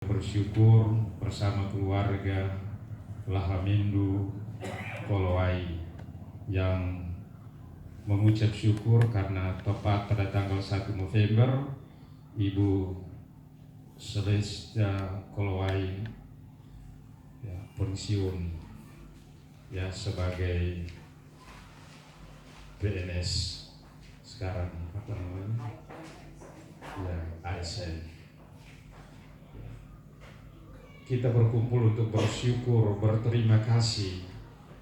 Bersyukur bersama keluarga Lahamindo Kolowai yang mengucap syukur karena tepat pada tanggal 1 November Ibu Celestia Kolowai pensiun sebagai PNS sekarang ASN. Kita berkumpul untuk bersyukur, berterima kasih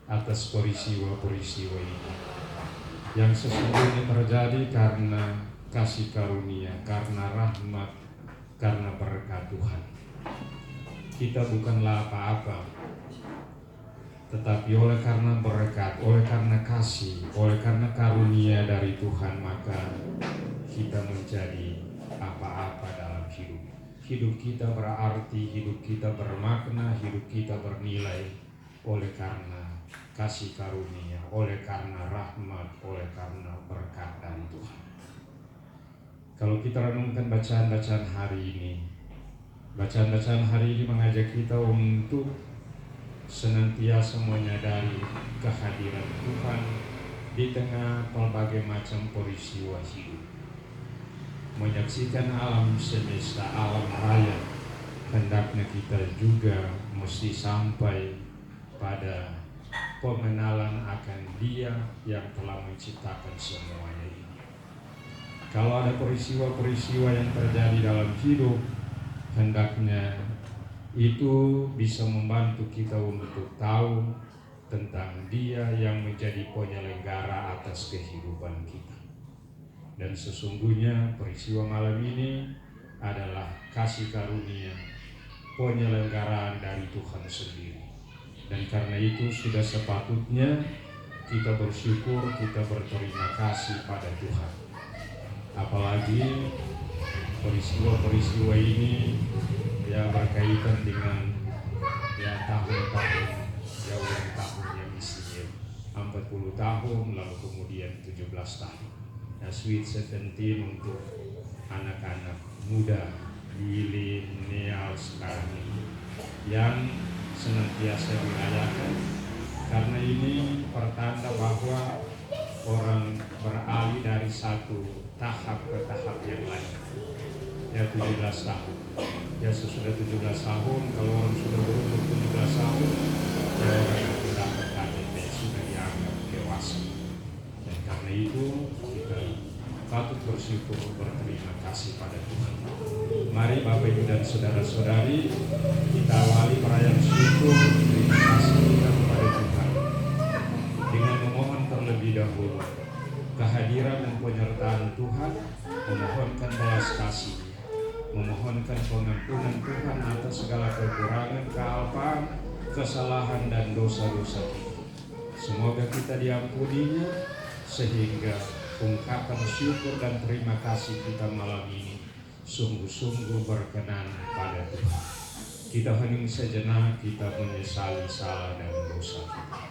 atas peristiwa-peristiwa ini yang sesungguhnya terjadi karena kasih karunia, karena rahmat, karena berkat Tuhan. Kita bukanlah apa-apa, tetapi oleh karena berkat, oleh karena kasih, oleh karena karunia dari Tuhan, maka kita menjadi apa-apa dalam hidup. Hidup kita berarti, hidup kita bermakna, hidup kita bernilai oleh karena kasih karunia, oleh karena rahmat, oleh karena berkat dari Tuhan. Kalau kita renungkan bacaan-bacaan hari ini, bacaan-bacaan hari ini mengajak kita untuk senantiasa menyadari kehadiran Tuhan di tengah berbagai macam peristiwa hidup. Menyaksikan alam semesta, alam raya, hendaknya kita juga mesti sampai pada pengenalan akan Dia yang telah menciptakan semuanya ini. Kalau ada peristiwa-peristiwa yang terjadi dalam hidup, hendaknya itu bisa membantu kita untuk tahu tentang Dia yang menjadi penyelenggara atas kehidupan kita. Dan sesungguhnya peristiwa malam ini adalah kasih karunia, penyelenggaraan dari Tuhan sendiri. Dan karena itu sudah sepatutnya kita bersyukur, kita berterima kasih pada Tuhan. Apalagi peristiwa-peristiwa ini berkaitan dengan tahun-tahun jauh dari tahun yang istimewa, 40 tahun lalu kemudian 17 tahun. Sweet 17 untuk anak-anak muda milenial sekarang ini yang senantiasa dirayakan, karena ini pertanda bahwa orang beralih dari satu tahap ke tahap yang lain. 17 tahun. Sesudah 17 tahun, kalau orang sudah berumur 17 tahun, orang yang mendapat KTP sudah dianggap dewasa. Dan karena itu kita patut bersyukur, berterima kasih pada Tuhan. Mari Bapak Ibu dan saudara-saudari, kita awali perayaan syukur terima kasih kita kepada Tuhan dengan memohon terlebih dahulu kehadiran dan penyertaan Tuhan, memohonkan belas kasih, memohonkan pengampunan Tuhan atas segala kekurangan, kealpaan, kesalahan dan dosa-dosa kita. Semoga kita diampuninya, sehingga ungkapan syukur dan terima kasih kita malam ini sungguh-sungguh berkenan pada Tuhan. Kita hening sejenak, kita menyesali salah dan dosa kita.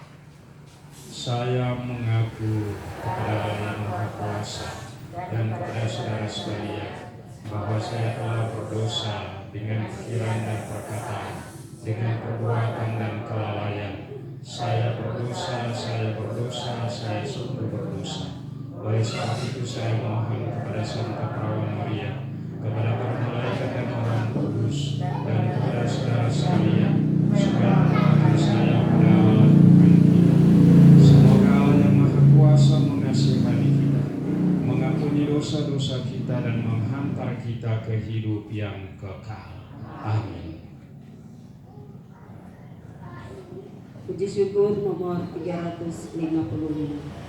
Saya mengaku kepada Allah yang Maha Kuasa dan kepada saudara sekalian bahwa saya telah berdosa dengan pikiran dan perkataan, dengan perbuatan dan kelalaian. Saya berdosa, saya sungguh berdosa. Oleh sebab itu saya mohon kepada Santa Perawan Maria, kepada para malaikat dan orang kudus, dan kepada saudara sekalian, supaya mendoakan saya pada Allah Tuhan kita. Semoga Allah yang Maha Kuasa mengasihani kita, mengampuni dosa-dosa kita, dan menghantar kita ke hidup yang kekal. Amin. Puji syukur nomor 355.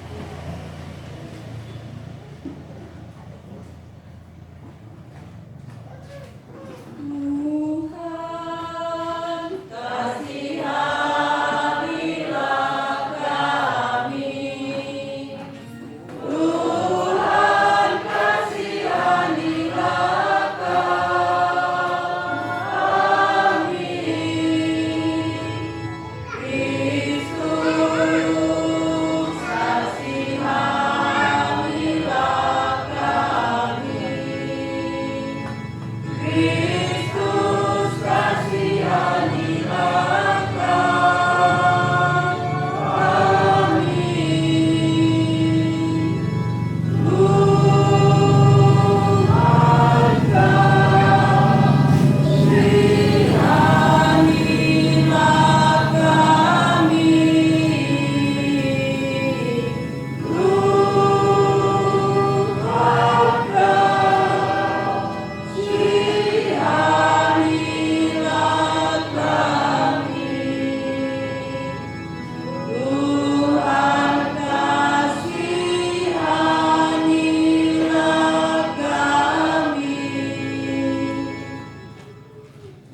Kristus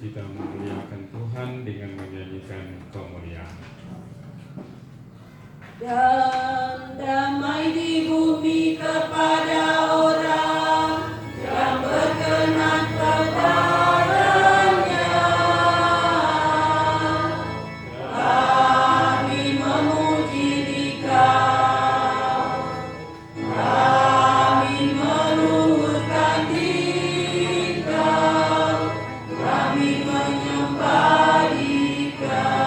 kita memuliakan Tuhan dengan menyanyikan kemuliaan. Dan damai di bumi kepada orang yang berkenan kepadanya. Kami memuji Dikau, kami meluhurkan Dikau, kami menyembah Dikau.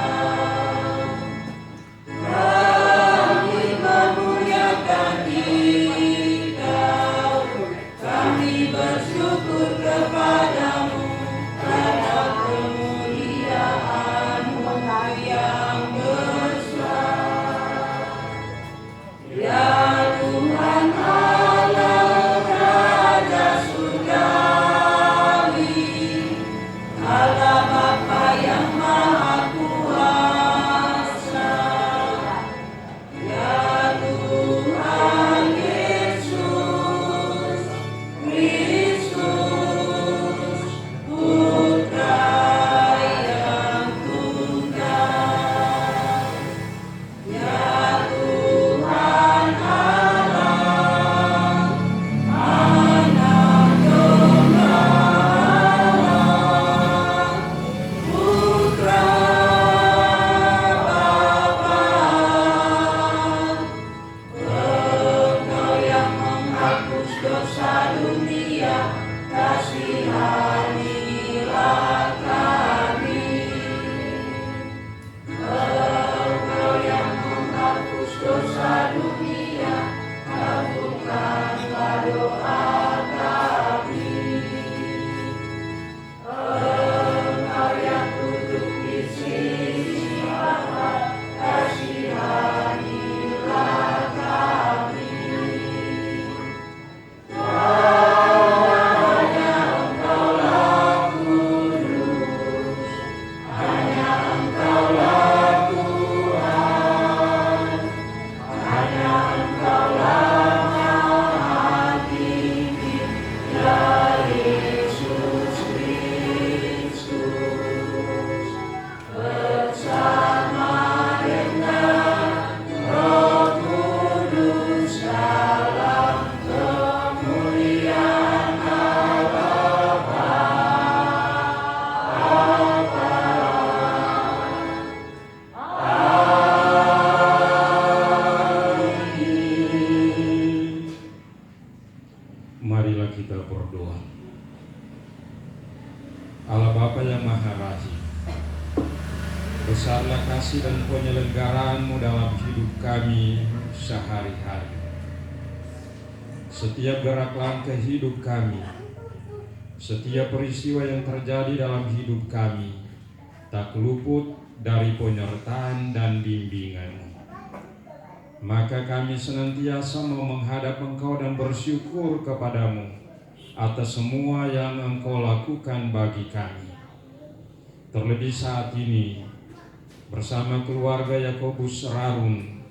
Kami memuliakan Dikau, kami bersyukur kepadamu karena kemuliaan-Mu yang besar. Ya Tuhan Allah Raja Surgawi, Allah Bapa yang Maha Kuasa. Ya Tuhan Yesus Kristus, Putra yang tunggal. Ya Tuhan Allah, Anak Domba Allah, Putra Bapa. Engkau yang menghapus dosa dunia, kasihanilah kami. Engkau yang menghapus dosa dunia, kabulkanlah doa kami. Engkau yang duduk di sisi Bapa, kasihanilah kami. Hanya Engkaulah kudus, hanya Engkaulah Tuhan, hanya Engkaulah Maha Tinggi, ya Yesus Kristus. Bersama dengan Roh Kudus dalam kemuliaan Allah Bapa. Amin. Marilah kita berdoa. Allah Bapa yang Maha Rahim, besarlah kasih dan penyelenggaraan-Mu dalam hidup kami sehari-hari. Setiap gerak langkah hidup kami, setiap peristiwa yang terjadi dalam hidup kami, tak luput dari penyertaan dan bimbingan-Mu. Maka kami senantiasa mau menghadap Engkau dan bersyukur kepadamu atas semua yang Engkau lakukan bagi kami. Terlebih saat ini, bersama keluarga Yakobus Rarun,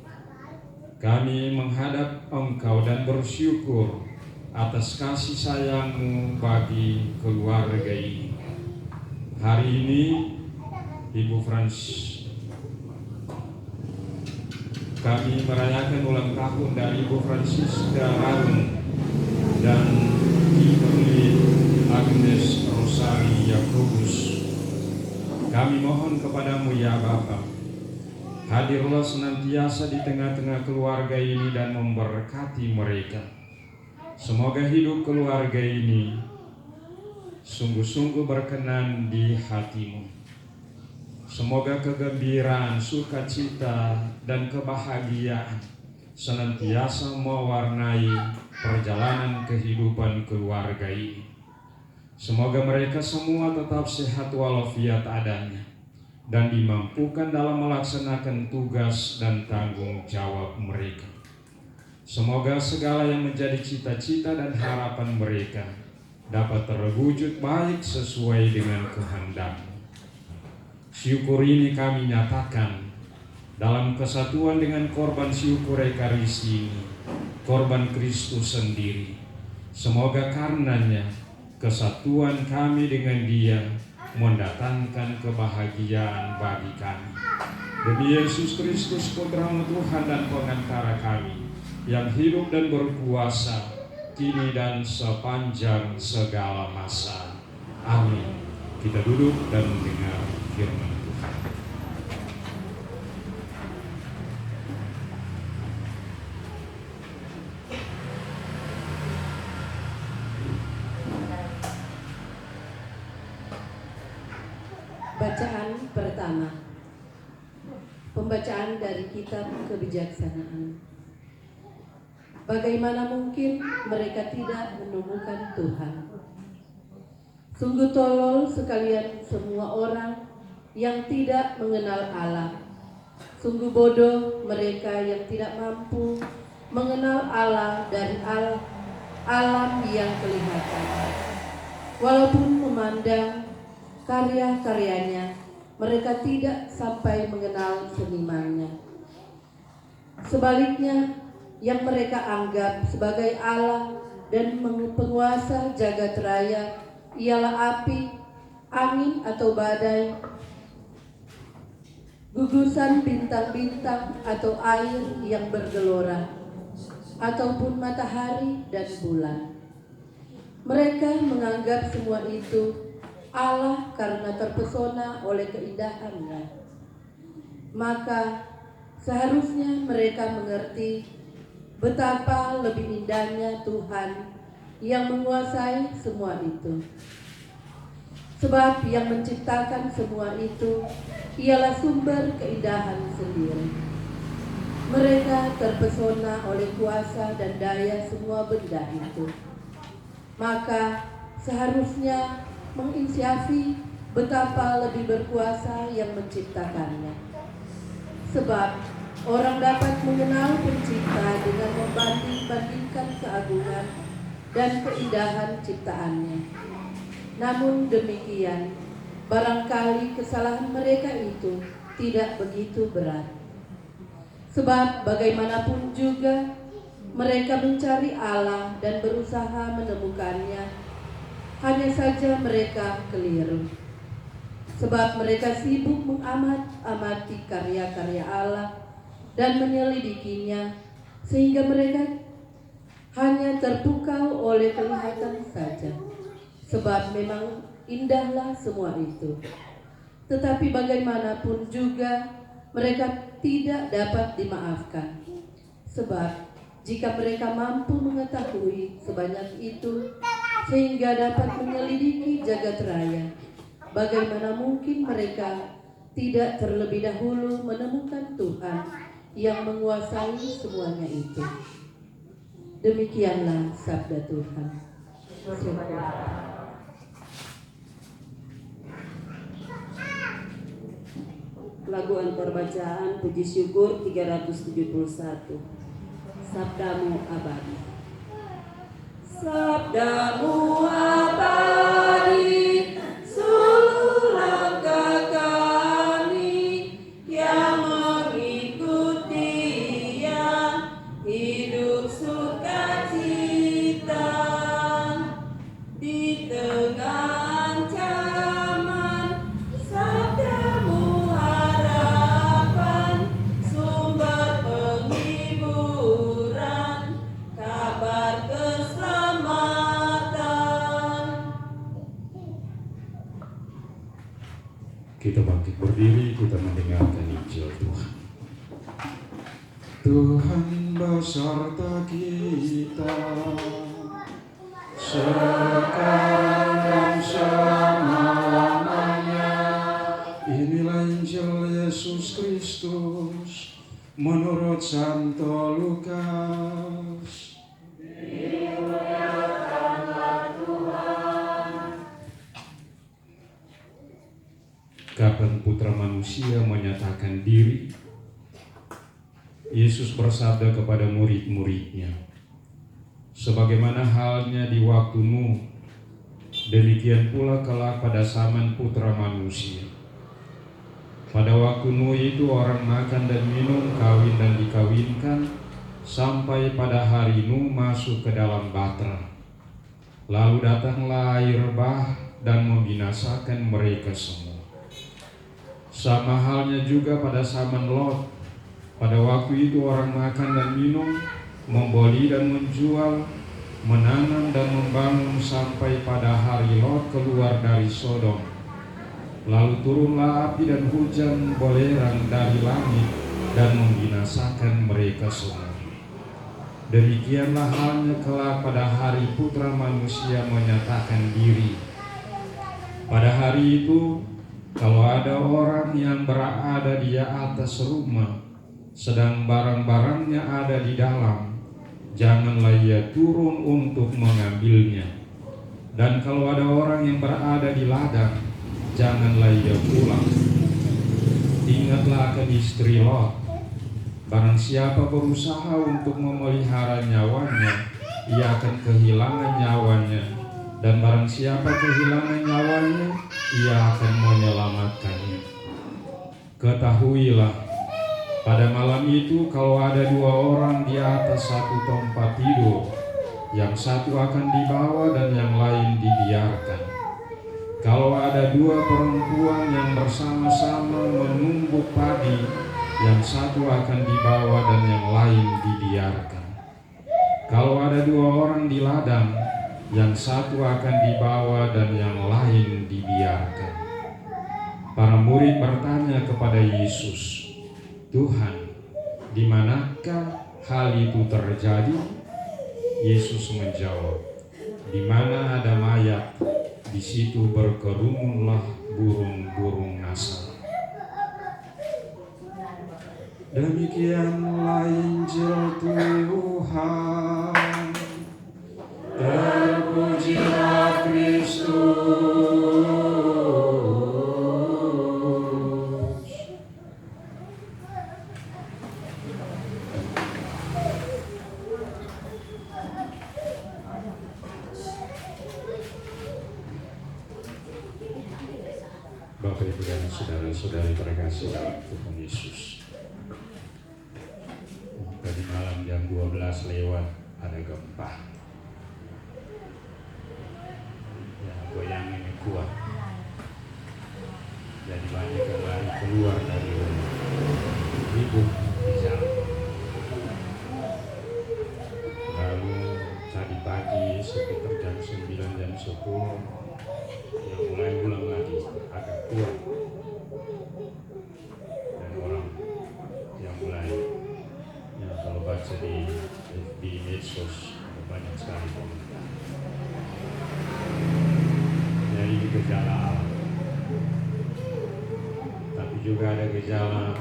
kami menghadap Engkau dan bersyukur atas kasih sayang-Mu bagi keluarga ini. Hari ini, Ibu Francis, kami merayakan ulang tahun dari Ibu Francisca Rarun dan Kimberly Agnes Rosari Yakobus. Kami mohon kepadamu ya Bapa, hadirlah senantiasa di tengah-tengah keluarga ini dan memberkati mereka. Semoga hidup keluarga ini sungguh-sungguh berkenan di hati-Mu. Semoga kegembiraan, sukacita, dan kebahagiaan senantiasa mewarnai perjalanan kehidupan keluarga ini. Semoga mereka semua tetap sehat walafiat adanya dan dimampukan dalam melaksanakan tugas dan tanggung jawab mereka. Semoga segala yang menjadi cita-cita dan harapan mereka dapat terwujud baik sesuai dengan kehendak-Mu. Syukur ini kami nyatakan dalam kesatuan dengan korban syukur Ekaristi ini, korban Kristus sendiri. Semoga karenanya kesatuan kami dengan Dia mendatangkan kebahagiaan bagi kami. Demi Yesus Kristus, Putra-Mu Tuhan dan pengantara kami, yang hidup dan berkuasa kini dan sepanjang segala masa. Amin. Kita duduk dan mendengar firman Tuhan. Bacaan pertama. Pembacaan dari kitab kebijaksanaan. Bagaimana mungkin mereka tidak menemukan Tuhan? Sungguh tolol sekalian semua orang yang tidak mengenal Allah. Sungguh bodoh mereka yang tidak mampu mengenal Allah dari alam yang kelihatan. Walaupun memandang karya-karyanya, mereka tidak sampai mengenal senimannya. Sebaliknya, yang mereka anggap sebagai Allah dan penguasa jagat raya ialah api, angin atau badai, gugusan bintang-bintang atau air yang bergelora, ataupun matahari dan bulan. Mereka menganggap semua itu Allah karena terpesona oleh keindahannya. Maka seharusnya mereka mengerti betapa lebih indahnya Tuhan yang menguasai semua itu. Sebab yang menciptakan semua itu ialah sumber keindahan sendiri. Mereka terpesona oleh kuasa dan daya semua benda itu. Maka seharusnya menginsiafi betapa lebih berkuasa yang menciptakannya. Sebab orang dapat mengenal pencipta dengan membanding-bandingkan keagungan dan keindahan ciptaannya. Namun demikian, barangkali kesalahan mereka itu tidak begitu berat. Sebab bagaimanapun juga mereka mencari Allah dan berusaha menemukannya. Hanya saja mereka keliru. Sebab mereka sibuk mengamati karya-karya Allah dan menyelidikinya, sehingga mereka hanya terpukau oleh kelihatan saja. Sebab memang indahlah semua itu. Tetapi bagaimanapun juga mereka tidak dapat dimaafkan. Sebab jika mereka mampu mengetahui sebanyak itu sehingga dapat menyelidiki jagat raya, bagaimana mungkin mereka tidak terlebih dahulu menemukan Tuhan yang menguasai semuanya itu. Demikianlah sabda Tuhan. Lagu antar bacaan puji syukur 371. Sabdamu abadi. Sabdamu abadi, seluruh langkah kami yang mengikutinya, hidup sukacita di tengah ancaman. Sabdamu harapan, sumber penghiburan, kabar Kita bangkit berdiri, kita mendengarkan Injil Tuhan. Tuhan beserta kita, sekarang dan selama-lamanya. Inilah Injil Yesus Kristus menurut Santo Lukas. Kapan Putra Manusia menyatakan diri, Yesus bersabda kepada murid-muridnya, sebagaimana halnya di waktu Nuh, demikian pula kelak pada zaman Putra Manusia. Pada waktu Nuh itu orang makan dan minum, kawin dan dikawinkan, sampai pada hari Nuh masuk ke dalam batra. Lalu datanglah air bah dan membinasakan mereka semua. Sama halnya juga pada zaman Lot. Pada waktu itu orang makan dan minum, membeli dan menjual, menanam dan membangun sampai pada hari Lot keluar dari Sodom. Lalu turunlah api dan hujan belerang dari langit dan membinasakan mereka semua. Demikianlah halnya kelak pada hari Putra Manusia menyatakan diri. Pada hari itu, kalau ada orang yang berada di atas rumah, sedang barang-barangnya ada di dalam, janganlah ia turun untuk mengambilnya. Dan kalau ada orang yang berada di ladang, janganlah ia pulang. Ingatlah akan istri Lot. Barang siapa berusaha untuk memelihara nyawanya, ia akan kehilangan nyawanya. Dan barang siapa kehilangan nyawanya, ia akan menyelamatkannya. Ketahuilah, pada malam itu kalau ada dua orang di atas satu tempat tidur, yang satu akan dibawa dan yang lain dibiarkan. Kalau ada dua perempuan yang bersama-sama menumbuk padi, yang satu akan dibawa dan yang lain dibiarkan. Kalau ada dua orang di ladang, yang satu akan dibawa dan yang lain dibiarkan. Para murid bertanya kepada Yesus, "Tuhan, di manakah hal itu terjadi?" Yesus menjawab, "Di mana ada mayat, di situ berkerumunlah burung-burung nasar." Demikianlah Injil Tuhan. Terpujilah Kristus. Bapak, Ibu, dan saudara-saudari terkasih dalam Tuhan Yesus. Tadi malam jam 12 lewat ada gempa. Ya, goyang ini kuat. Jadi banyak yang lari keluar dari rumah. Ribut di jalan. Lalu tadi pagi sekitar jam 9, jam 10 ya mulai ulang lagi agak kuat. Dan orang yang mulai kalau baca di medsos banyak sekali komentar. Jadi ini gejala alam. Tapi juga ada gejala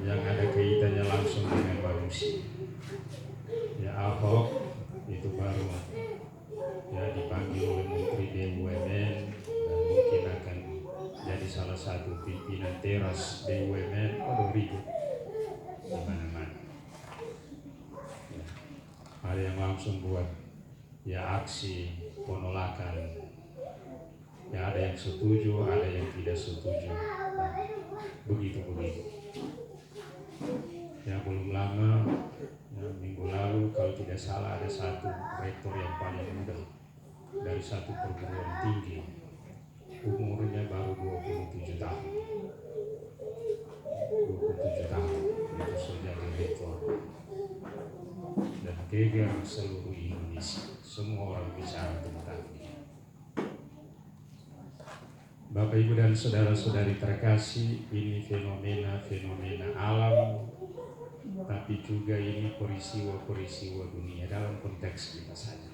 yang ada kaitannya langsung dengan manusia. Ya, Ahok itu baru ya dipanggil oleh Menteri BUMN dan mungkin akan jadi salah satu pimpinan teras BUMN. Ribut di mana-mana. Ada yang langsung buat ya aksi penolakan. Ya, ada yang setuju, ada yang tidak setuju. Begitu. Ya, belum lama ya, minggu lalu kalau tidak salah ada satu rektor yang paling muda dari satu perguruan tinggi, umurnya baru 27 tahun. 27 tahun itu sudah jadi rektor. Dan geger seluruh Indonesia, semua orang bicara tentang dia. Bapak, Ibu, dan saudara-saudari terkasih, ini fenomena alam, tapi juga ini peristiwa dunia dalam konteks kita saja.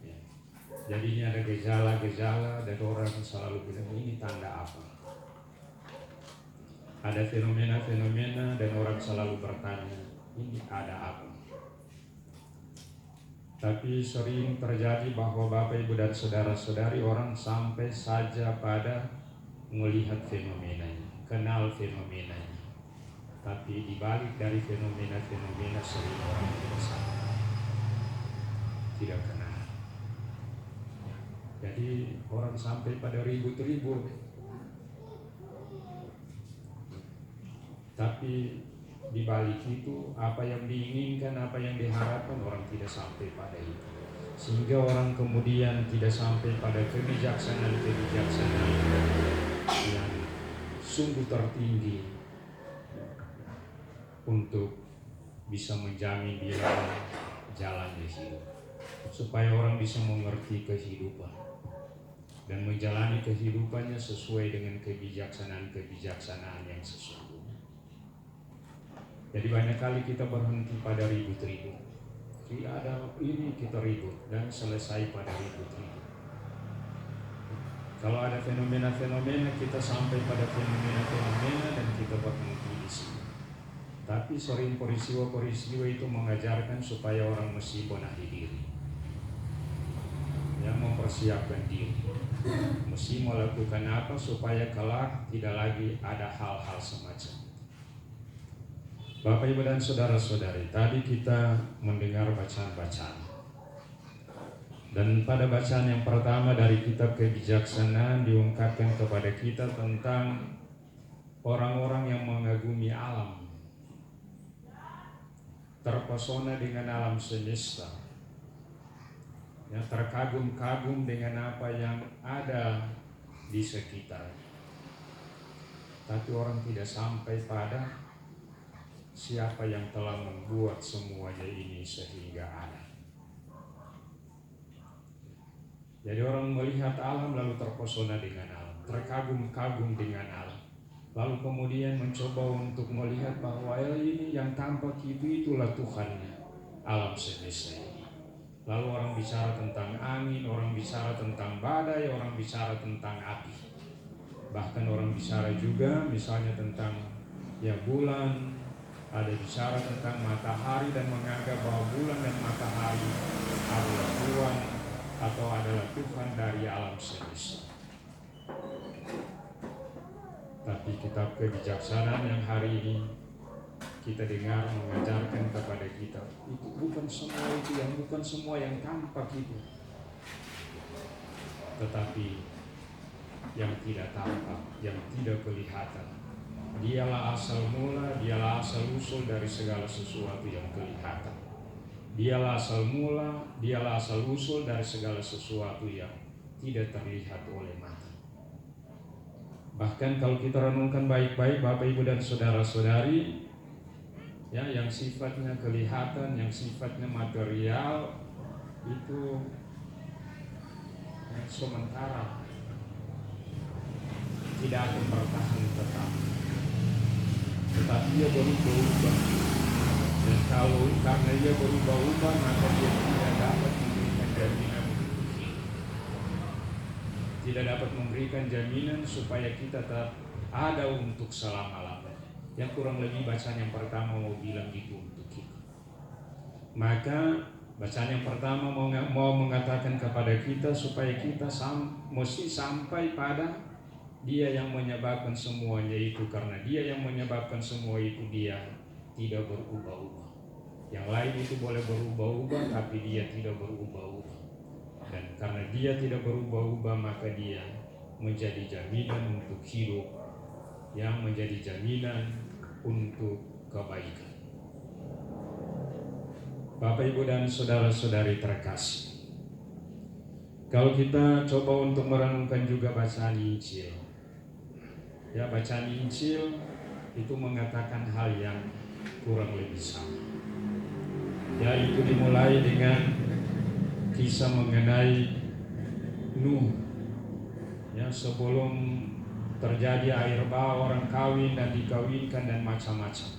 Ya. Jadi ini ada gejala-gejala dan orang selalu bilang ini tanda apa? Ada fenomena dan orang selalu bertanya, ini ada apa? Tapi sering terjadi bahwa Bapak, Ibu, dan saudara-saudari orang sampai saja pada melihat fenomenanya, kenal fenomenanya. Tapi dibalik dari fenomena sering orang tidak sadar, tidak kenal. Jadi orang sampai pada ribut-ribut. Tapi di balik itu apa yang diinginkan, apa yang diharapkan orang tidak sampai pada itu. sehingga orang kemudian tidak sampai pada kebijaksanaan yang sungguh tertinggi untuk bisa menjamin di dalam jalan hidup, supaya orang bisa mengerti kehidupan dan menjalani kehidupannya sesuai dengan kebijaksanaan yang sesungguhnya. Jadi banyak kali kita berhenti pada ribut-ribut. Tidak ada ini kita ribut dan selesai pada ribut-ribut. Kalau ada fenomena-fenomena, kita sampai pada fenomena-fenomena dan kita berhenti di sini. Tapi sering peristiwa-peristiwa itu mengajarkan supaya orang mesti benahi diri, yang mempersiapkan diri, mesti melakukan apa supaya kelak tidak lagi ada hal-hal semacam. Bapak, Ibu, dan saudara-saudari, tadi kita mendengar bacaan-bacaan. Dan pada bacaan yang pertama dari kitab kebijaksanaan diungkapkan kepada kita tentang orang-orang yang mengagumi alam, terpesona dengan alam semesta, yang terkagum-kagum dengan apa yang ada di sekitar. Tapi orang tidak sampai pada siapa yang telah membuat semuanya ini sehingga ada. Jadi orang melihat alam lalu terpesona dengan alam, terkagum-kagum dengan alam, lalu kemudian mencoba untuk melihat bahwa ini yang tampak itulah Tuhannya, alam semesta ini. Lalu orang bicara tentang angin, orang bicara tentang badai, orang bicara tentang api. Bahkan orang bicara juga misalnya tentang bulan, ada bicara tentang matahari dan menganggap bahwa bulan dan matahari adalah Tuhan atau adalah Tuhan dari alam semesta. Tapi kitab kebijaksanaan yang hari ini kita dengar mengajarkan kepada kita, itu bukan semua yang tampak itu, tetapi yang tidak tampak, yang tidak kelihatan. Dialah asal mula, dialah asal usul dari segala sesuatu yang kelihatan. Dialah asal mula, dialah asal usul dari segala sesuatu yang tidak terlihat oleh mata. Bahkan kalau kita renungkan baik-baik, Bapak, Ibu, dan saudara-saudari, yang sifatnya kelihatan, yang sifatnya material, itu sementara, tidak akan bertahan tetap. Tetapi dia berubah-ubah, dan kalau karena dia berubah-ubah, maka dia tidak dapat memberikan jaminan, tidak dapat memberikan jaminan supaya kita tetap ada untuk selama-lamanya. Yang kurang lebih bacaan yang pertama mau bilang gitu untuk kita. Maka bacaan yang pertama mau mengatakan kepada kita supaya kita mesti sampai pada Dia yang menyebabkan semuanya itu, karena Dia yang menyebabkan semua itu, Dia tidak berubah-ubah. Yang lain itu boleh berubah-ubah, tapi Dia tidak berubah-ubah. Dan karena Dia tidak berubah-ubah, maka Dia menjadi jaminan untuk hidup, yang menjadi jaminan untuk kebaikan. Bapak, Ibu, dan saudara-saudari terkasih, kalau kita coba untuk merenungkan juga bacaan Injil, bacaan Injil itu mengatakan hal yang kurang lebih sama. Itu dimulai dengan kisah mengenai Nuh. Sebelum terjadi air bah, orang kawin dan dikawinkan dan macam-macam.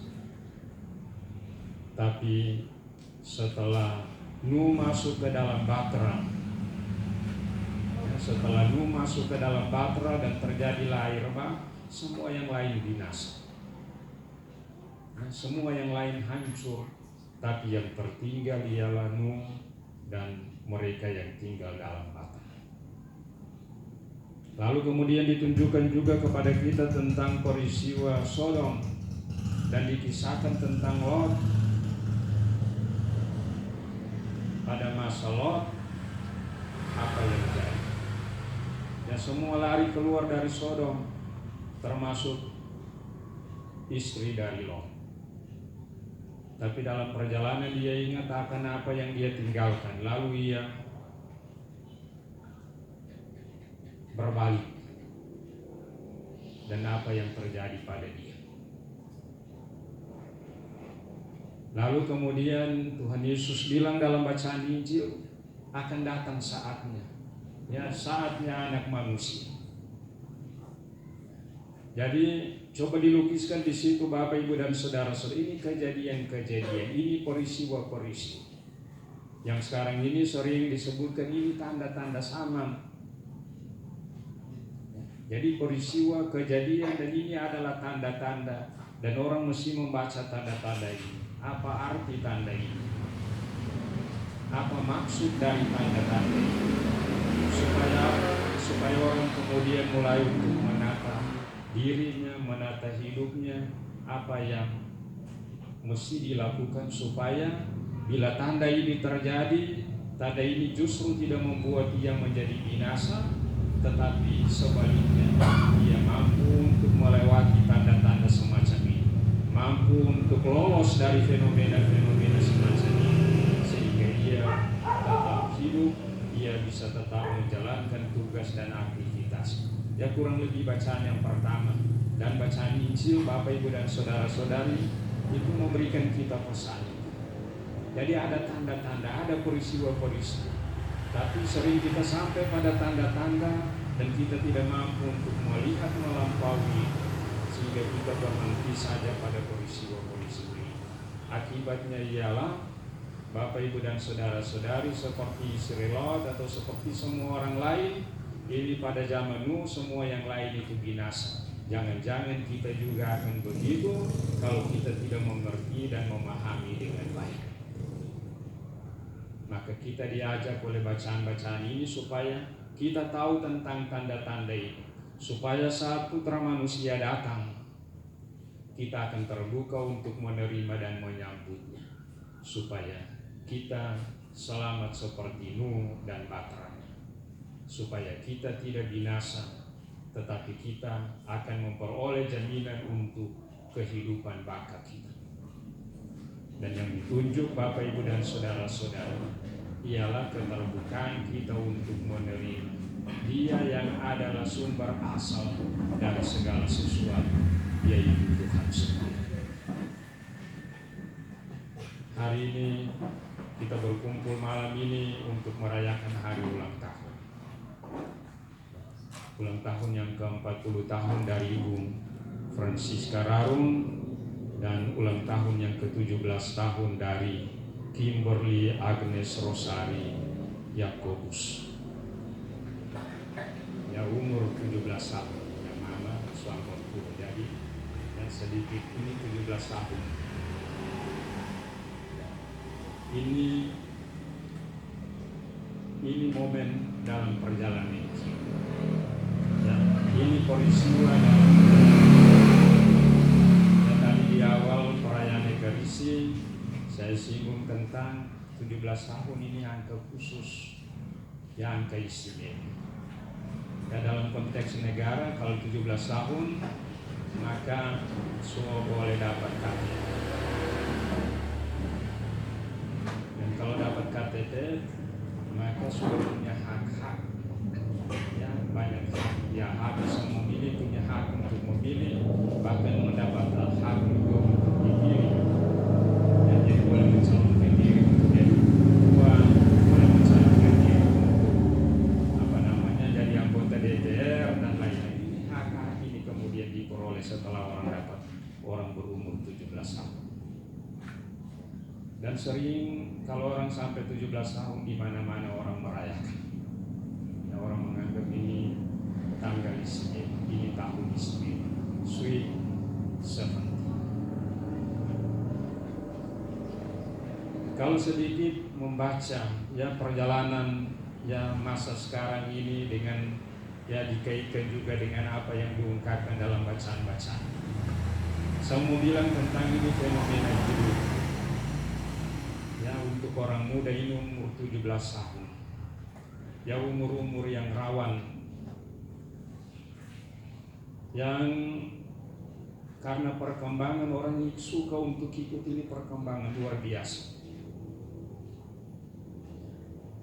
Tapi setelah Nuh masuk ke dalam bahtera, dan terjadilah air bah, semua yang lain binasa, semua yang lain hancur, tapi yang tertinggal ialah Nuh dan mereka yang tinggal dalam bahtera. Lalu kemudian ditunjukkan juga kepada kita tentang peristiwa Sodom dan dikisahkan tentang Lot. Pada masa Lot, apa yang terjadi? Semua lari keluar dari Sodom, termasuk istri dari Lot. Tapi dalam perjalanan dia ingat akan apa yang dia tinggalkan. Lalu ia berbalik. Dan apa yang terjadi pada dia. Lalu kemudian Tuhan Yesus bilang dalam bacaan Injil, akan datang saatnya, ya saatnya anak manusia. Jadi coba dilukiskan di situ Bapak Ibu dan saudara-saudara, ini kejadian-kejadian, ini peristiwa-peristiwa yang sekarang ini sering disebutkan ini tanda-tanda zaman. Jadi peristiwa kejadian dan ini adalah tanda-tanda dan orang mesti membaca tanda-tanda ini. Apa arti tanda ini? Apa maksud dari tanda-tanda ini? Supaya orang kemudian mulai untuk menata dirinya, menata hidupnya, apa yang mesti dilakukan supaya bila tanda ini terjadi, tanda ini justru tidak membuat dia menjadi binasa, tetapi sebaliknya dia mampu untuk melewati tanda-tanda semacam ini, mampu untuk lolos dari fenomena-fenomena semacam ini, sehingga dia tetap hidup, dia bisa tetap menjalankan tugas dan aktivitas. Ya kurang lebih bacaan yang pertama. Dan bacaan Injil Bapak Ibu dan saudara-saudari itu memberikan kita pesan. Jadi ada tanda-tanda, ada peristiwa-peristiwa. Tapi sering kita sampai pada tanda-tanda dan kita tidak mampu untuk melihat melampaui, sehingga kita berhenti saja pada peristiwa-peristiwa ini. Akibatnya ialah Bapak Ibu dan saudara-saudari seperti Sri Lot atau seperti semua orang lain, ini pada zaman Nuh semua yang lain itu binasa. Jangan-jangan kita juga akan begitu kalau kita tidak mengerti dan memahami dengan baik. Maka kita diajak oleh bacaan-bacaan ini supaya kita tahu tentang tanda-tanda ini, supaya saat Putra Manusia datang kita akan terbuka untuk menerima dan menyambutnya, supaya kita selamat seperti Nuh dan baterainya, supaya kita tidak binasa, tetapi kita akan memperoleh jaminan untuk kehidupan baka kita. Dan yang ditunjuk Bapak Ibu dan saudara-saudara ialah keterbukaan kita untuk menerima Dia yang adalah sumber asal dari segala sesuatu, yaitu Tuhan sendiri. Hari ini kita berkumpul malam ini untuk merayakan hari ulang tahun. Ulang tahun yang ke-40 tahun dari Ibu Francisca Rarung dan ulang tahun yang ke-17 tahun dari Kimberly Agnes Rosari Yakobus. Ya umur 17 tahun, yang mama suami 40, jadi yang sedikit ini 17 tahun. Ini momen dalam perjalanan ini. Ya, ini peristiwa dalam dan tadi di awal perayaan Ekaristi saya singgung tentang 17 tahun ini angka khusus, ya angka istimewa. Ya, dalam konteks negara kalau 17 tahun maka semua boleh dapat KTP. Dan kalau dapat KTP maka sudah punya hak-hak, ya banyak hak. Ya hak bisa memilih, punya hak untuk memilih, bahkan mendapat hak juga untuk dipilih. Dan jadi boleh mencalonkan diri untuk jadi ketua, boleh mencalonkan diri untuk jadi anggota DPR dan lain-lain. Ini hak-hak ini kemudian diperoleh setelah orang berumur 17 tahun. Dan sering kalau orang sampai 17 tahun di mana-mana orang merayakan. Ya, orang menganggap ini tanggal istimewa, ini tahun istimewa, Sweet 70. Kalau sedikit membaca ya perjalanan ya masa sekarang ini dengan ya dikaitkan juga dengan apa yang diungkapkan dalam bacaan-bacaan. Saya mau bilang tentang ini fenomena hidup. Ya untuk orang muda ini umur 17 tahun. Ya umur-umur yang rawan, yang karena perkembangan orang suka untuk ikut ini perkembangan luar biasa.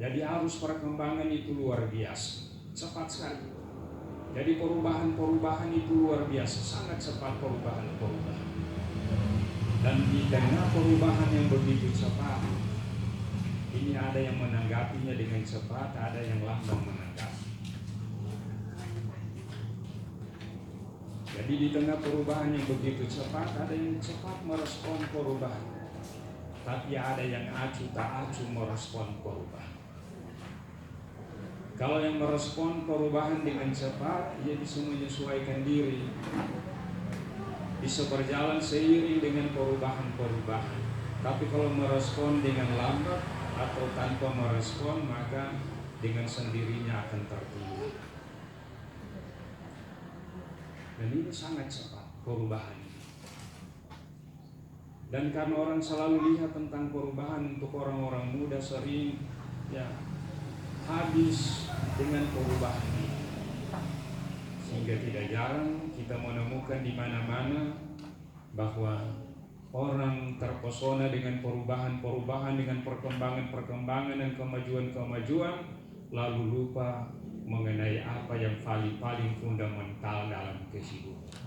Jadi arus perkembangan itu luar biasa, cepat sekali. Jadi perubahan-perubahan itu luar biasa, sangat cepat perubahan-perubahan. Dan di tengah perubahan yang begitu cepat, ini ada yang menanggapinya dengan cepat, ada yang lambat menanggapi. Jadi di tengah perubahan yang begitu cepat, ada yang cepat merespon perubahan, tapi ada yang acuh tak acuh merespon perubahan. Kalau yang merespon perubahan dengan cepat, ia bisa menyesuaikan diri, bisa berjalan seiring dengan perubahan-perubahan. Tapi kalau merespon dengan lambat atau tanpa merespon, maka dengan sendirinya akan tertinggal. Dan ini sangat cepat perubahan ini. Dan karena orang selalu lihat tentang perubahan, untuk orang-orang muda sering habis dengan perubahan ini. Sehingga tidak jarang kita menemukan di mana-mana bahwa orang terpesona dengan perubahan-perubahan, dengan perkembangan-perkembangan dan kemajuan-kemajuan, lalu lupa mengenai apa yang paling fundamental dalam kehidupan.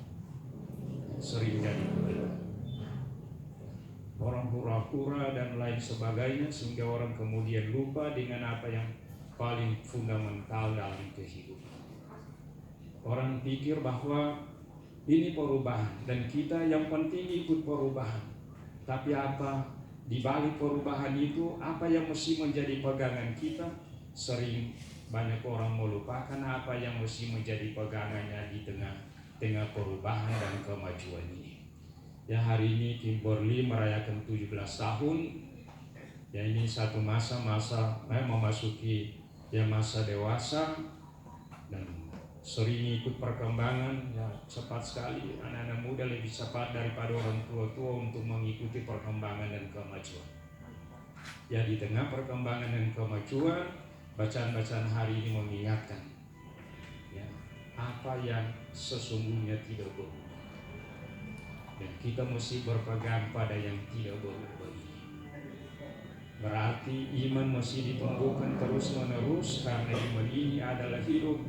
Sering jadi begitu. Orang hura-hura dan lain sebagainya, sehingga orang kemudian lupa dengan apa yang paling fundamental dalam kehidupan. Orang pikir bahwa ini perubahan dan kita yang penting ikut perubahan. Tapi apa di balik perubahan itu, apa yang mesti menjadi pegangan kita? Sering banyak orang melupakan apa yang mesti menjadi pegangannya di tengah perubahan dan kemajuan ini. Ya, hari ini Kimberly merayakan 17 tahun. Ya, ini satu masa memasuki masa dewasa, dan sering ikut perkembangan. Ya, cepat sekali anak-anak muda lebih cepat daripada orang tua untuk mengikuti perkembangan dan kemajuan. Ya, di tengah perkembangan dan kemajuan, bacaan-bacaan hari ini mengingatkan apa yang sesungguhnya tidak berubah, dan kita mesti berpegang pada yang tidak berubah ini. Berarti iman mesti ditumbuhkan terus menerus, karena iman ini adalah hidup,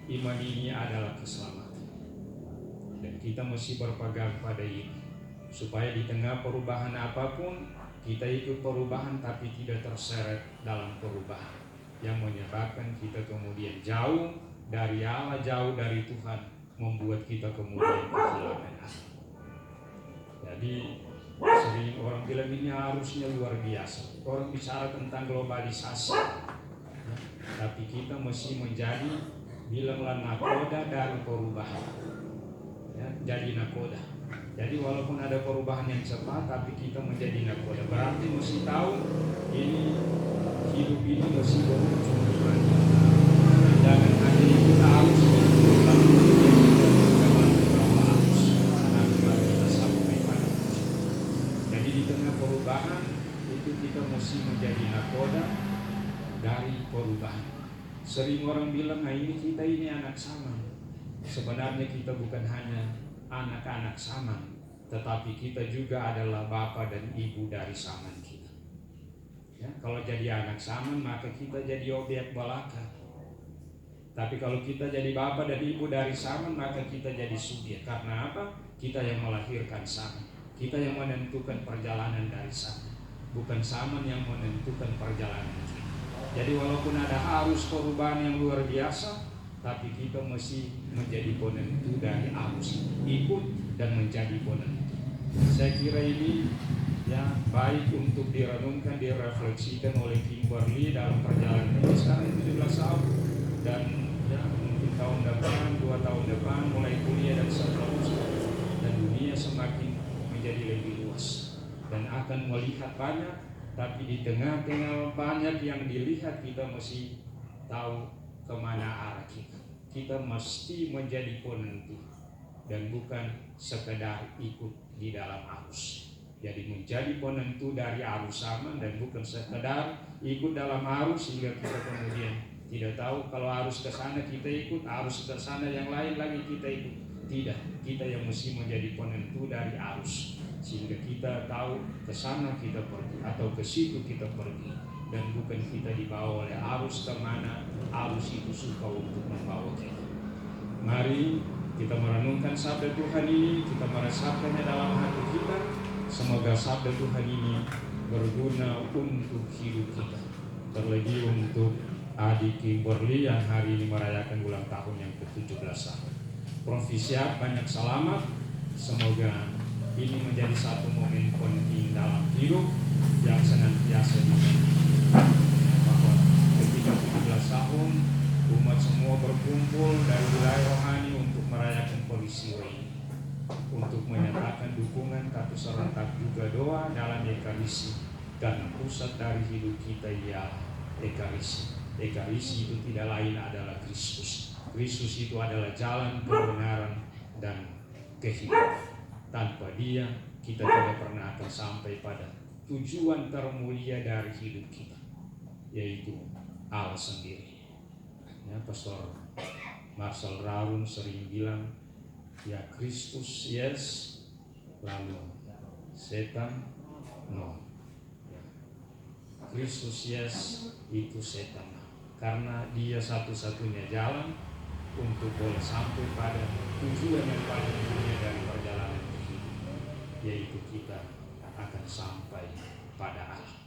iman ini adalah keselamatan. Dan kita mesti berpegang pada ini, supaya di tengah perubahan apapun, kita ikut perubahan tapi tidak terseret dalam perubahan yang menyebabkan kita kemudian jauh dari Allah, jauh dari Tuhan, membuat kita kemudian kehilangan Allah. Jadi sering orang bilang ini harusnya luar biasa. Orang bicara tentang globalisasi, tapi kita mesti menjadi, bilanglah nakoda dari perubahan. Jadi nakoda. Jadi walaupun ada perubahan yang cepat, tapi kita menjadi nakoda. Berarti mesti tahu ini hidup ini mesti berujung di mana. Jangan hanya kita harus Jadi di tengah perubahan itu kita mesti menjadi nakoda dari perubahan. Sering orang bilang, nah kita ini anak Saman. Sebenarnya kita bukan hanya anak-anak Saman, tetapi kita juga adalah bapa dan ibu dari Saman kita. Ya, kalau jadi anak Saman maka kita jadi objek belaka. Tapi kalau kita jadi bapa dan ibu dari Saman, maka kita jadi subjek. Karena apa? Kita yang melahirkan Saman. Kita yang menentukan perjalanan dari Saman, bukan Saman yang menentukan perjalanan kita. Jadi walaupun ada arus perubahan yang luar biasa, tapi kita mesti menjadi penentu dari arus, ikut dan menjadi penentu. Saya kira ini baik untuk direnungkan, direfleksikan oleh Kimberly dalam perjalanan ini. Sekarang 17 tahun, dan mungkin tahun depan, 2 tahun depan mulai kuliah dan seterusnya, dan dunia semakin menjadi lebih luas dan akan melihat banyak. Tapi di tengah-tengah banyak yang dilihat, kita mesti tahu kemana arah kita. Kita mesti menjadi penentu dan bukan sekedar ikut di dalam arus. Jadi menjadi penentu dari arus Saman dan bukan sekedar ikut dalam arus sehingga kita kemudian tidak tahu kalau arus ke sana kita ikut, arus ke sana yang lain lagi kita ikut. Tidak, kita yang mesti menjadi penentu dari arus sehingga kita tahu ke sana kita pergi atau ke situ kita pergi, dan bukan kita dibawa oleh arus kemana arus itu suka untuk membawa kita. Mari kita merenungkan sabda Tuhan ini, kita meresapkannya dalam hati kita. Semoga sabda Tuhan ini berguna untuk hidup kita. Terlebih untuk adik Kimberly yang hari ini merayakan ulang tahun yang ke-17 tahun. Profisiat banyak selamat. Semoga ini menjadi satu momen penting dalam hidup yang senantiasa diingat bahwa ketika 17 tahun umat semua berkumpul dari wilayah rohani untuk merayakan peristiwa ini, untuk menyatakan dukungan kata serentak juga doa dalam Ekaristi, dan pusat dari hidup kita ialah Ekaristi. Ekaristi itu tidak lain adalah Kristus. Kristus itu adalah jalan kebenaran dan kehidupan. Tanpa Dia kita tidak pernah akan sampai pada tujuan termulia dari hidup kita, yaitu Allah sendiri. Ya, Pastor Marcel Raun sering bilang, ya Kristus yes, lalu setan no. Kristus yes, itu setan no. Karena Dia satu-satunya jalan untuk boleh sampai pada tujuan yang paling mulia dari perjalanan hidup, yaitu kita akan sampai pada Allah.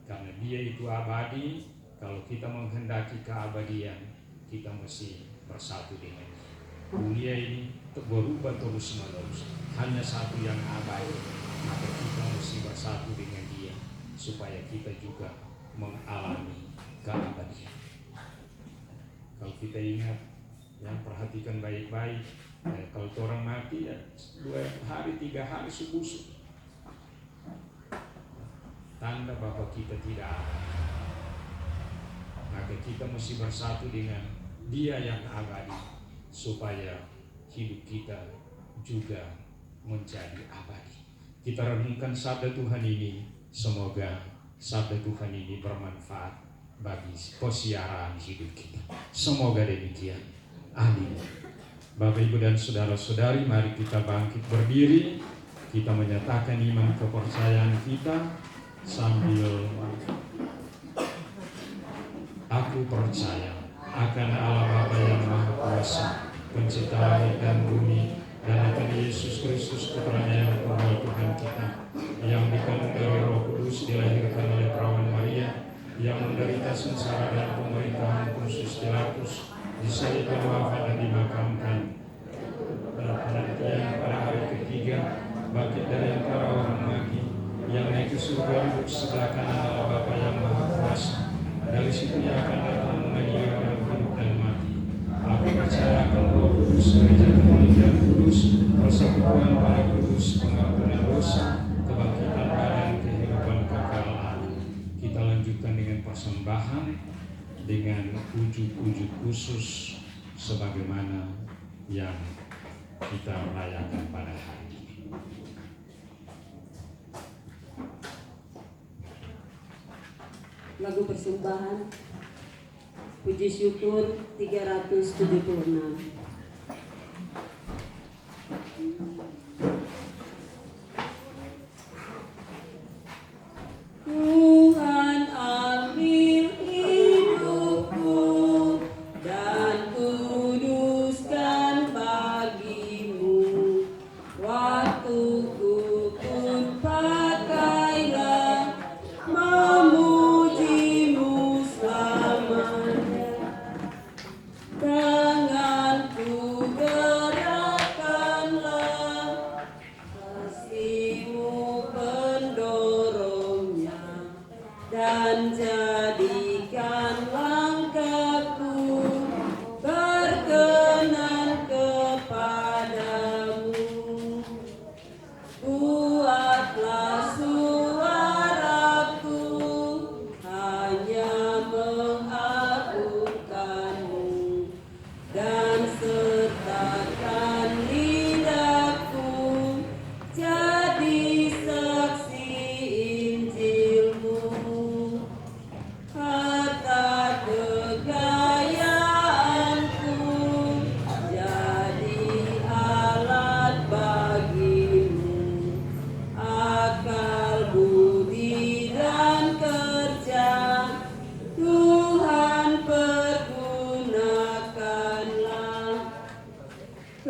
Karena Dia itu abadi. Kalau kita menghendaki keabadian, kita mesti bersatu dengan Dia. Dunia ini berubah terus menerus, hanya satu yang abadi, maka kita mesti bersatu dengan Dia supaya kita juga mengalami keabadian. Kalau kita ingat, ya, perhatikan baik-baik. Kalau orang mati, ya 2 hari 3 hari busuk, tanda bahwa kita tidak ada. Maka kita mesti bersatu dengan Dia yang abadi supaya hidup kita juga menjadi abadi. Kita renungkan sabda Tuhan ini, semoga sabda Tuhan ini bermanfaat bagi persiaran hidup kita. Semoga demikian. Amin. Bapak, Ibu, dan saudara-saudari, mari kita bangkit berdiri. Kita menyatakan iman kepercayaan kita sambil aku percaya akan Allah Bapa yang Maha Kuasa, pencipta langit dan bumi, dan akan Yesus Kristus putranya yang tunggal Tuhan kita, yang dikandung dari Roh Kudus, dilahirkan oleh perawan Maria, yang menderita sengsara dan pemerintahan Pontius Pilatus, disalibkan, wafat, dan dimakamkan, dan penantian pada hari ketiga bangkit dari antara orang mati, yang naik ke surga duduk sebelah kanan Allah Bapa yang Maha Kuasa. Dari situ Ia akan datang mengadili orang hidup dan mati. Aku percaya akan Roh Kudus, gereja Katolik yang kudus, persekutuan para kudus, pengampunan dosa, kebangkitan badan, kehidupan kekal. Amin. Kita lanjutkan dengan persembahan dengan ujuk-ujuk khusus sebagaimana yang kita rayakan pada hari ini. Lagu persembahan Puji Syukur 376. Tuhan ambil hidupku dan kuduskan bagimu, waktuku pun pakailah memujimu selamanya. Tanganku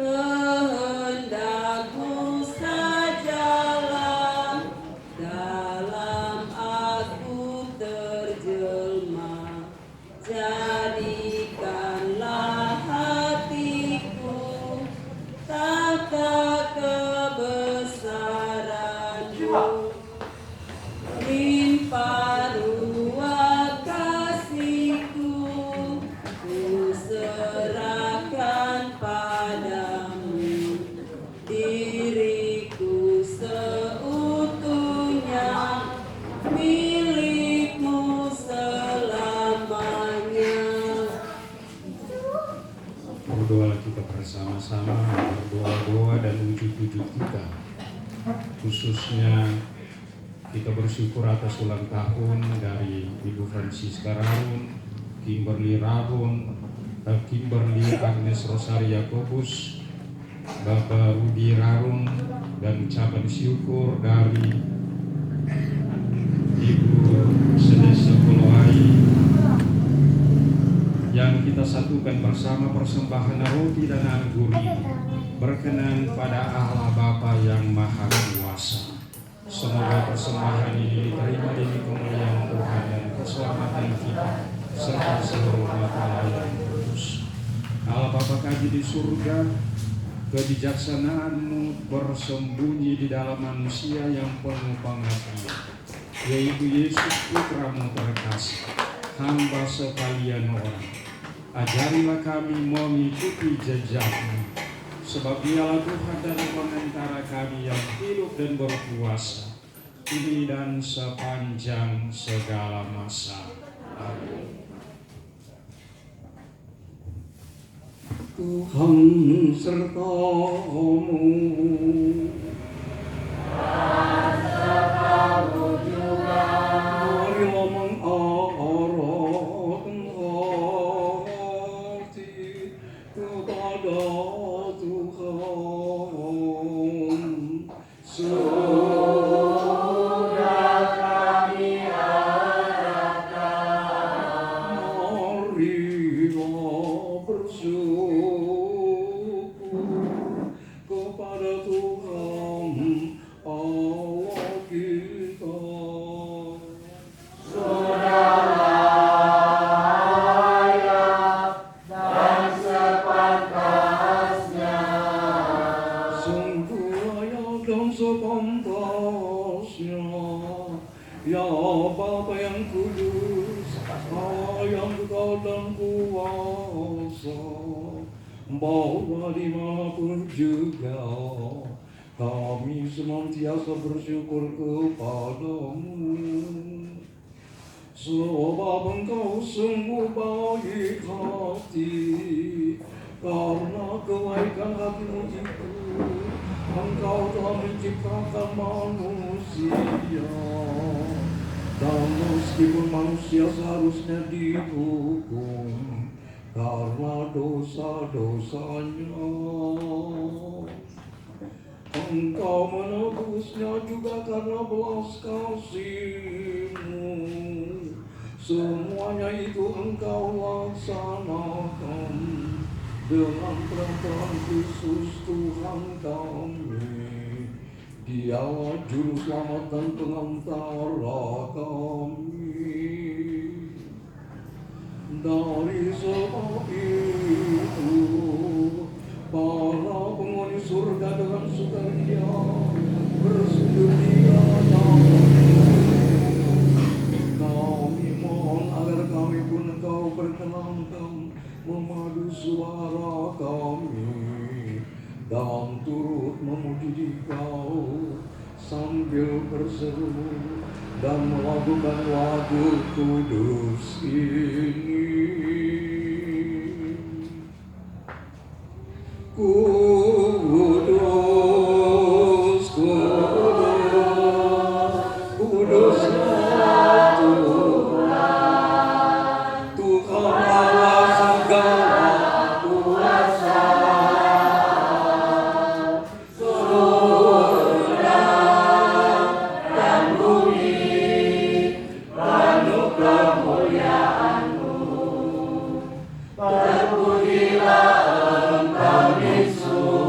kehendakmu sajalah dalam aku terjelma. Jadikanlah hatiku tata kebesaran-Mu. Limpah ruah kasih-Ku, ku serahkan padamu. Diriku seutuhnya milik-Mu selamanya. Berdoa kita bersama-sama, berdoa-doa dan wujud-wujud kita. Khususnya kita bersyukur atas ulang tahun dari Ibu Francisca Rarun, Kimberly Rarun, Kimberly Agnes Rosari Yakobus, Bapak Rudi Rarun, dan ucapan syukur dari Ibu Sedesa Poloai yang kita satukan bersama persembahan roti dan anggur ini berkenan pada Allah Bapa yang Maha Kuasa. Semoga persembahan ini diterima demi kemuliaan Tuhan dan keselamatan kita serta seluruh umat Allah yang kudus. Allah Bapa kami di surga, kebijaksanaan-Mu bersembunyi di dalam manusia yang penuh pengabdian, yaitu Yesus Putra-Mu terkasih, hamba sekalian orang. Ajarilah kami mengikuti jejak-Mu, sebab Dialah Tuhan dan pengantara kami yang hidup dan berkuasa, kini dan sepanjang segala masa. Amin. Tuhan serta-Mu. Marilah mengarahkan hati kepada Tuhan. Sudah kami harapkan. Marilah bersyukur kepada Tuhan Allah kita. Sudah layak dan sepantasnya. Sungguh layak dan sepantasnya. Ya Bapa yang kudus, Allah yang kekal dan kuasa, bahwa dimanapun juga kami senantiasa bersyukur kepadamu, sebab Engkau sungguh baik hati. Karena kebaikan hati-Mu itu, Engkau telah menciptakan manusia. Dan meskipun manusia seharusnya dihukum karena dosa-dosanya, Engkau menebusnya juga karena belas kasih-Mu. Semuanya itu Engkau laksanakan dengan perantara Kristus Tuhan kami. Dialah juru selamat dan pengantara kami. Dari sebab itu, para penghuni surga dengan sukaria bersujud di hadapan-Mu. Kami mohon agar kami pun Engkau perkenankan memadu suara kami dan turut memuji Dikau sambil berseru dan melakukan lagu kudus ini. Kudus, kudus, kuduslah Tuhan, Tuhan Allah segala kuasa. Terpujilah Engkau Yesus.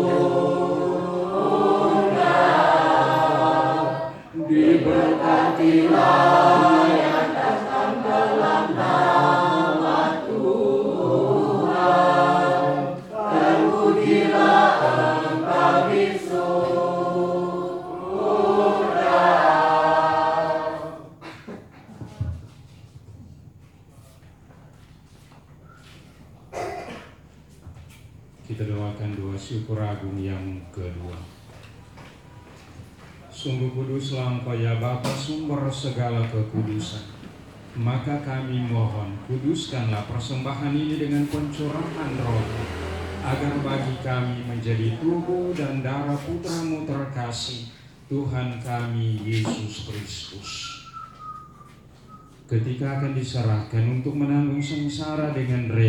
Kita doakan doa syukur agung yang kedua. Sungguh kuduslah Engkau ya Bapa, sumber segala kekudusan. Maka kami mohon, kuduskanlah persembahan ini dengan pencurahan Roh, agar bagi kami menjadi tubuh dan darah Putra-Mu terkasih, Tuhan kami Yesus Kristus. Ketika akan diserahkan untuk menanggung sengsara dengan rela,